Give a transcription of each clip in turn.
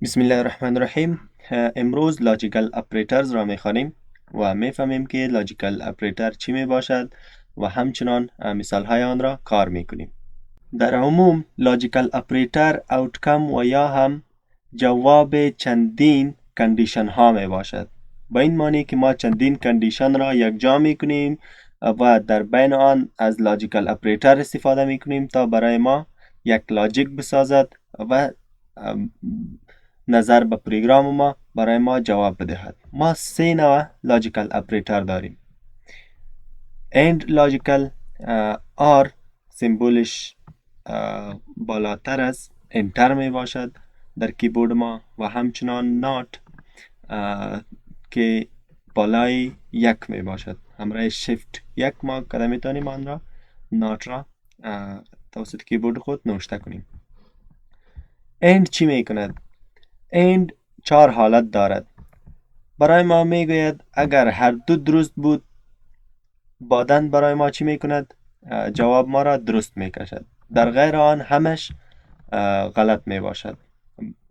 بسم الله الرحمن الرحیم. امروز لاجیکال اپریترز را میخوانیم و میفهمیم که لاجیکال اپریتر چی می باشد و همچنان مثال های آن را کار میکنیم. در عموم لاجیکال اپریتر اوتکم و یا هم جواب چندین کندیشن ها می باشد. با این معنی که ما چندین کندیشن را یکجا میکنیم و در بین آن از لاجیکال اپریتر استفاده میکنیم تا برای ما یک لاجیک بسازد و نظر به پروگرام ما برای ما جواب بدهد. ما سه نوع لاجیکال اپریتر داریم. اند لاجیکال آر سمبولش بالاتر از انتر می باشد در کیبورد ما و همچنان نات که بالای یک می باشد. همراه شیفت یک ما کده می تانیم آن را نات را توسط کیبورد خود نوشته کنیم. اند چی می کند؟ اند 4 حالت دارد. برای ما میگوید اگر هر دو درست بود بعداً برای ما چی میکند؟ جواب ما را درست میکشد. در غیر آن همش غلط میباشد،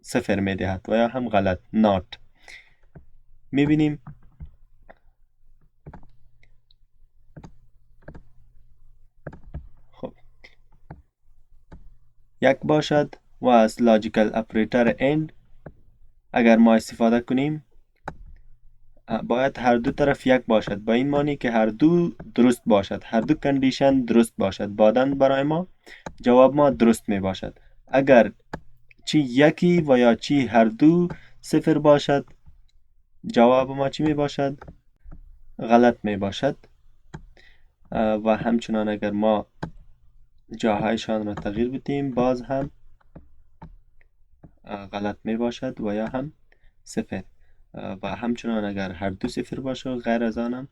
صفر میدهد و یا هم غلط نات. میبینیم خب یک باشد و از لاجیکال اپریتر اند اگر ما استفاده کنیم باید هر دو طرف یک باشد، با این معنی که هر دو درست باشد، هر دو کندیشن درست باشد، بعداً برای ما جواب ما درست می باشد. اگر چی یکی و یا چی هر دو صفر باشد جواب ما چی می باشد؟ غلط می باشد. و همچنان اگر ما جاهایشان را تغییر بدیم باز هم غلط می باشد و یا هم صفر. و همچنان اگر هر دو صفر باشه غیر از آنم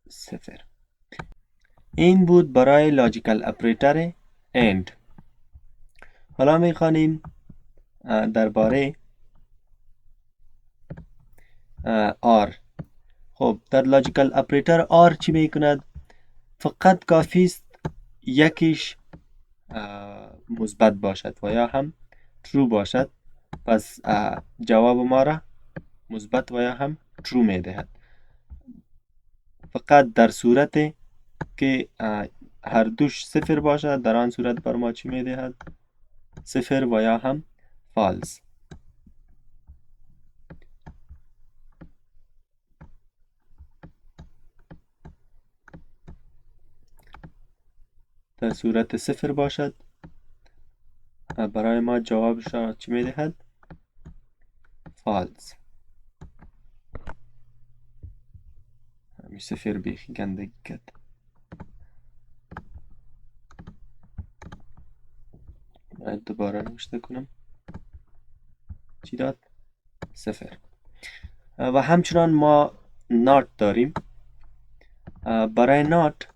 صفر. این بود برای لاجیکال اپریتر اند. حالا میخوانیم درباره آر. خب در لاجیکال اپریتر آر چی میکند؟ فقط کافی است یکیش مثبت باشد و یا هم ترو باشد، پس جواب ما را مثبت و یا هم ترو میدهد. فقط در صورت که هر دوش صفر باشد در آن صورت بر ما چی میدهد؟ صفر و یا هم فالس. در صورت صفر باشد برای ما جوابش را چی میدهد؟ فالس. همی صفر بیخی گندگی کرد. باید دوباره نوشته کنم. چی داد؟ صفر. و همچنان ما نات داریم. برای نات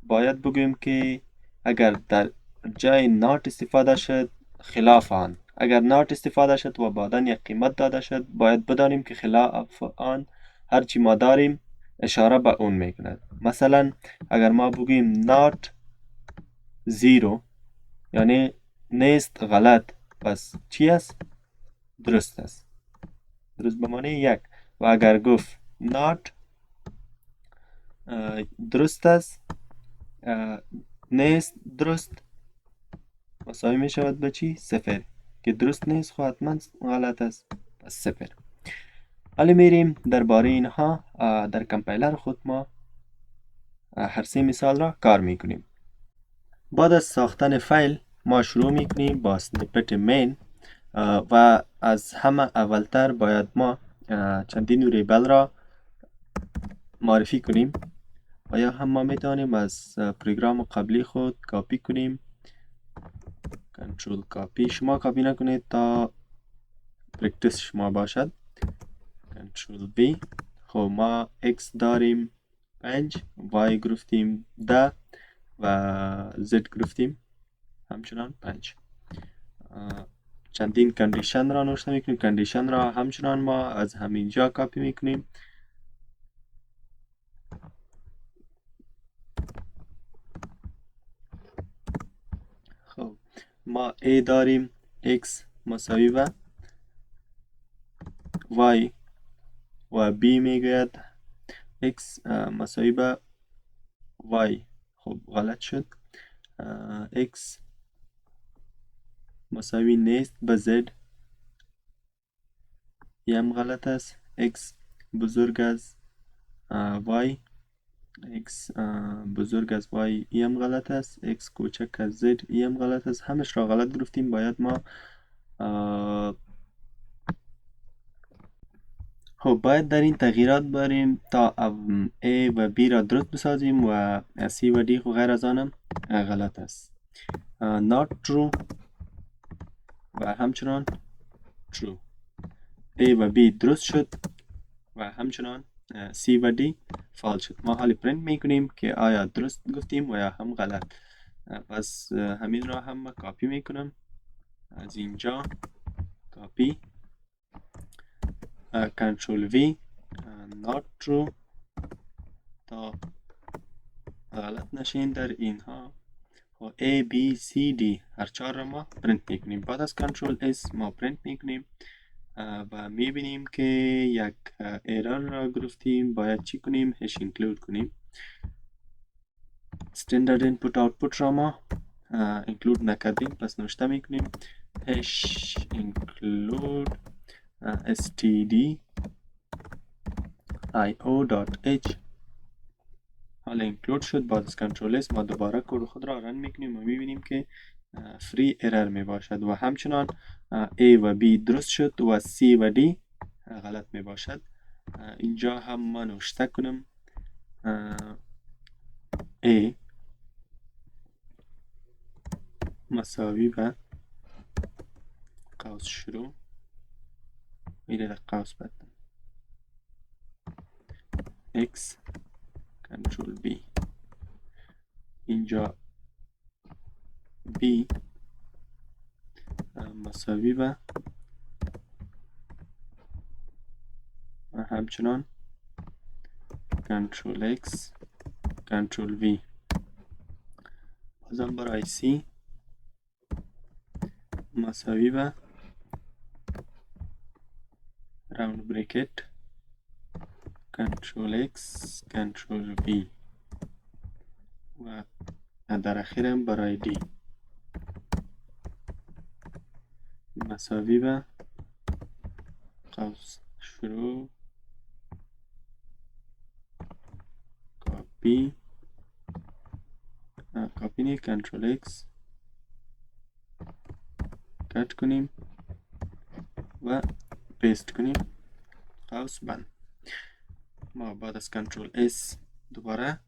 باید بگوییم که اگر در جای نات استفاده شد خلاف آن، اگر نات استفاده شد و بعدا یک قیمت داده شد باید بدانیم که خلاف آن هرچی ما داریم اشاره به اون میکند. مثلا اگر ما بگوییم نات زیرو یعنی نیست غلط، پس چی است؟ درست است. درست به معنی یک. و اگر گفت not درست است نیست درست مساوی می شود به چی؟ صفر. که درست نیست خب حتما غلط است، پس صفر. حالا میریم درباره اینها در کمپایلر خود ما هر سه مثال را کار میکنیم. بعد از ساختن فایل ما شروع میکنیم با سنیپت مین و از همه اولتر باید ما چندین وریبل را معرفی کنیم و یا هم ما میتونیم از پروگرام قبلی خود کاپی کنیم. کنترل کاپی. شما کاپی نکنید تا پرکتیس شما باشد. کنترل بی. خب ما x داریم 5، y گرفتیم 10 و z گرفتیم همچنان 5. چندین کندیشن را نوشته میکنیم. کندیشن را همچنان ما از همینجا کاپی میکنیم. ما A داریم X مساوی به Y و B میگوید X مساوی به Y. خب غلط شد. X مساوی نیست به Z، یم غلط است. X بزرگ از Y، X بزرگ از Y یم غلط است. X کوچک از Z یم غلط است. همش را غلط گرفتیم. باید ما خب باید در این تغییرات بریم تا A و B را درست بسازیم و C و D و غیر از آنم غلط است. not true و همچنان true. A و B درست شد و همچنان C و D فالس شد. ما حالی پرینت میکنیم که آیا درست گفتیم و یا هم غلط. پس همین را هم کاپی میکنم از اینجا، کاپی، کنترل V not true تا غلط نشین در اینها و A B C D هر چهار را ما پرینت میکنیم. بعد از کنترل S ما پرینت میکنیم و میبینیم که یک ایرار را گرفتیم. باید چی کنیم؟ هش اینکلود کنیم. استندرد اینپوت آوتپوت را ما اینکلود نکردیم، پس نوشته میکنیم هش اینکلود std io.h. حالا اینکلود شد. بعد از کنترل S ما دوباره کد خود را رن میکنیم و میبینیم که فری ارر می باشد و همچنان A و B درست شد و C و D غلط می باشد. اینجا هم ما نوشته کنم A مساوی به قوس شروع میره در قوس بدم X کنترل B. اینجا B مساوی به و همچنان کنترل X کنترل V. بازم برای C مساوی به راوند بریکت کنترل X کنترل V و در اخیرم برای D مساوی به قوس شروع کاپی کاپی کنترل X کات کنیم و پیست کنیم قوس بند. ما بعد از کنترل S دوباره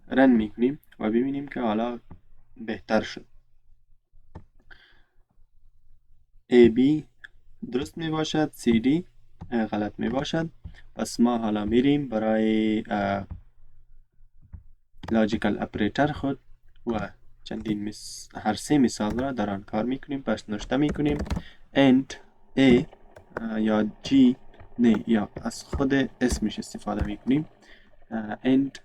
رن میکنیم و ببینیم که حالا بهتر شد. AB درست می باشد، CD غلط می باشد. پس ما حالا میریم برای لاجیکل اپریتر خود و چندین هر سه مثال را در آن کار میکنیم. پس نوشته میکنیم end A یا G نه یا از خود اسمش استفاده میکنیم end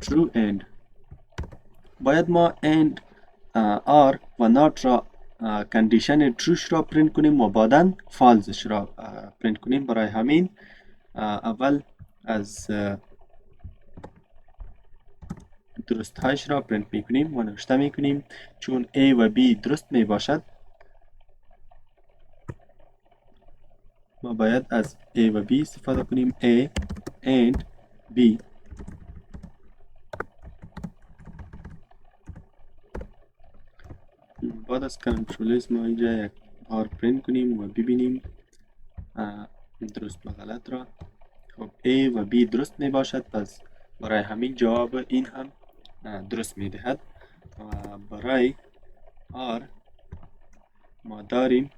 true end. باید ما end R و not را کندیشن تروش را پرینت کنیم و بعدا فالزش را پرینت کنیم. برای همین اول از درست هایش را پرینت میکنیم و نوشته میکنیم چون A و B درست می باشد ما باید از A و B استفاده کنیم. A and B بعد از کنترل S ما اینجا یک بار پرینت کنیم و ببینیم درست و غلط را. خب A و B درست می باشد، پس برای همین جواب این هم درست می دهد. و برای R ما داریم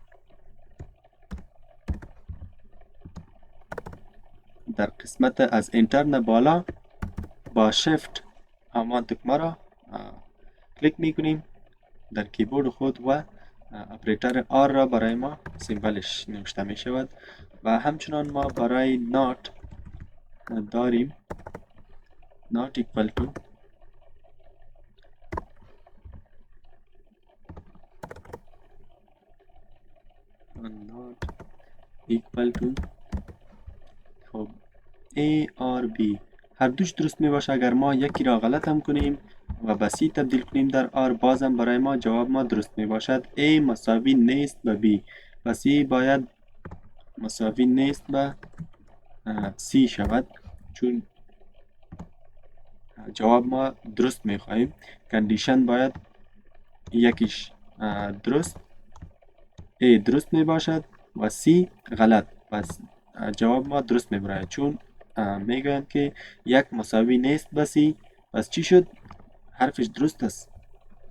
در قسمت از انترن بالا با شفت همان دکمه را کلیک می کنیم در کیبورد خود و اپریتر R را برای ما سیمبلش نوشته می شود. و همچنان ما برای not داریم not equal to equal to خب A or B هر دوش درست می باشه. اگر ما یکی را غلط هم کنیم و به C تبدیل کنیم در R بازم برای ما جواب ما درست می باشد. A مساوی نیست به B و C باید مساوی نیست به C شود چون جواب ما درست می خواهیم. کندیشن باید یکیش درست A درست می باشد و C غلط. پس جواب ما درست می برای چون می گویم که یک مساوی نیست به C. پس چی شد؟ حرفش درست است.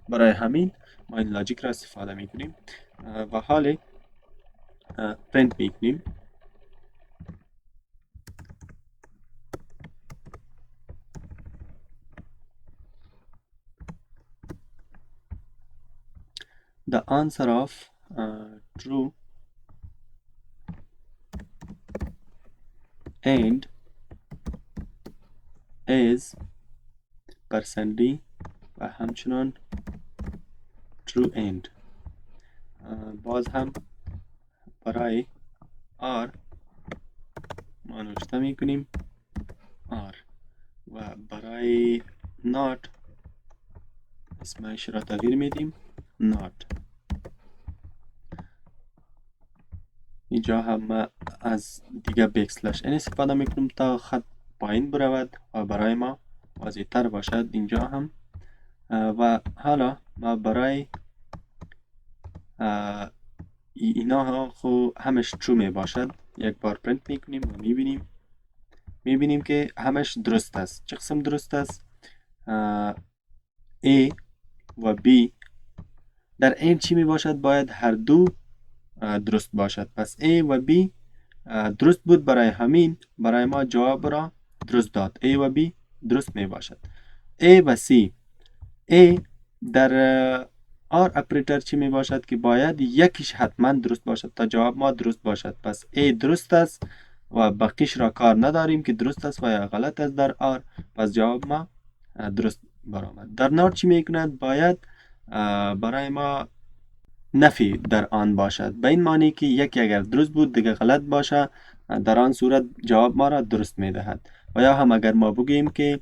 برای همین ما این لاجیک را استفاده می کنیم و حال پرینت می کنیم. The answer of true and is % و همچنان true and. باز هم برای R ما نوشته می کنیم R و برای not اسمش را تغییر میدیم not. اینجا هم از دیگه بکسلش این استفاده میکنم تا خط پایین برود و برای ما واضح تر باشد اینجا هم. و حالا ما برای اینا خو همش ترو می باشد یک بار پرینت میکنیم و میبینیم که همش درست است. چه قسم درست است؟ A و B در این چی می باشد؟ باید هر دو درست باشد. پس A و B درست بود، برای همین برای ما جواب را درست داد. A و B درست می باشد. A و C A در R اپریتر چی می باشد که باید یکیش حتما درست باشد تا جواب ما درست باشد. پس A درست است و بقیش را کار نداریم که درست است و یا غلط است در R. پس جواب ما درست برآمد. در نار چی می کند؟ باید برای ما نفی در آن باشد، به این معنی که یکی اگر درست بود دیگه غلط باشه در آن صورت جواب ما را درست می دهد. و یا هم اگر ما بگوییم که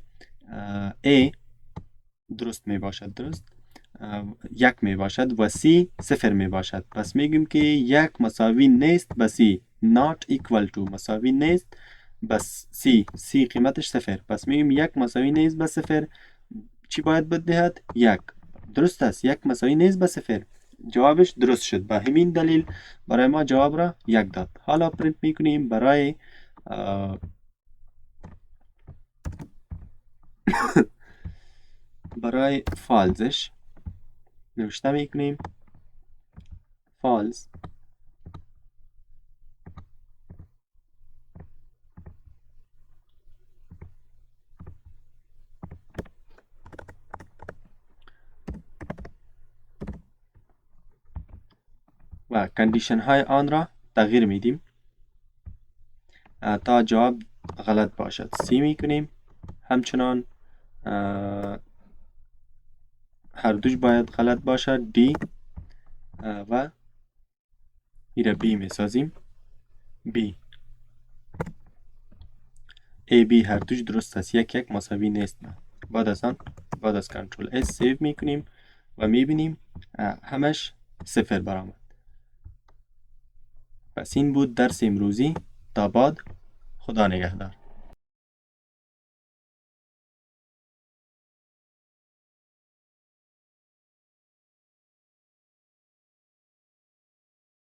A درست می باشد، درست یک می باشد و C صفر می باشد، پس میگیم که یک مساوی نیست به C not equal to مساوی نیست بس C قیمتش صفر. پس میگیم یک مساوی نیست به صفر چی باید بدهد؟ یک. درست است، یک مساوی نیست به صفر جوابش درست شد. به همین دلیل برای ما جواب را یک داد. حالا پرینت میکنیم برای برای فالزش نوشته میکنیم فالز و کندیشن های آن را تغییر میدیم تا جواب غلط باشد. C میکنیم همچنان هر دوش باید غلط باشد D و ایره B میسازیم B A B هر دوش درست است، یک مساوی نیست. بعد از کنترل S سیو میکنیم و میبینیم همش صفر برآمد. پس این بود درس امروزی. تا بعد، خدا نگهدار.